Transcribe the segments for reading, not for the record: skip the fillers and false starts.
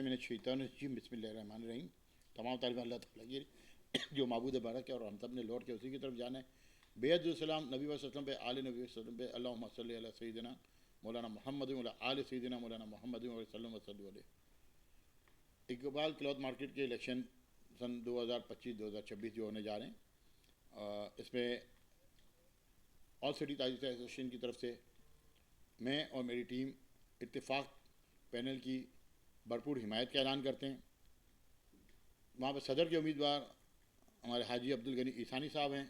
من الشیطان الرجیم بسم اللہ الرحمن الرحیم. تمام تعریف اللہ تعالیٰ کی جو معبود بارک ہے اور ہم سب نے لوٹ کے اسی کی طرف جانا ہے. بیعت السلام نبی وسلم پہ، آل نبی وسلم پہ. اللہم صلی علی سیدنا مولانا محمد وعلی آل سیدنا مولانا محمد وسلم وسلم علیہ. اقبال کلاتھ مارکیٹ کے الیکشن سن 2025-2026 جو ہونے جا رہے ہیں، اس میں آل سٹی تاجر ایسوسیشن کی طرف سے میں اور میری ٹیم اتفاق پینل کی بھرپور حمایت کا اعلان کرتے ہیں. وہاں پہ صدر کے امیدوار ہمارے حاجی عبدالغنی عیسانی صاحب ہیں.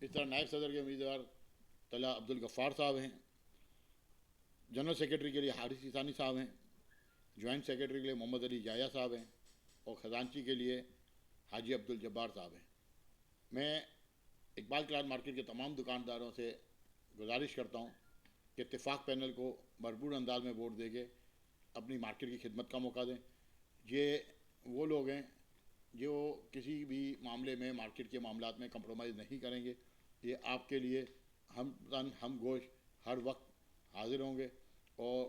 اس طرح نائب صدر کے امیدوار طلحہ عبدالغفار صاحب ہیں. جنرل سیکرٹری کے لیے حارث عیسانی صاحب ہیں. جوائنٹ سیکرٹری کے لیے محمد علی جایا صاحب ہیں. اور خزانچی کے لیے حاجی عبدالجبار صاحب ہیں. میں اقبال کلاتھ مارکیٹ کے تمام دکانداروں سے گزارش کرتا ہوں کہ اتفاق پینل کو بھرپور انداز میں ووٹ دے کے اپنی مارکیٹ کی خدمت کا موقع دیں. یہ وہ لوگ ہیں جو کسی بھی معاملے میں مارکیٹ کے معاملات میں کمپرومائز نہیں کریں گے. یہ آپ کے لیے ہم تن ہم گوشت ہر وقت حاضر ہوں گے اور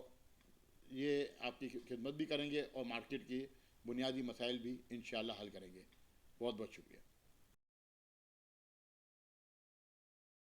یہ آپ کی خدمت بھی کریں گے اور مارکیٹ کی بنیادی مسائل بھی انشاءاللہ حل کریں گے. بہت بہت شکریہ.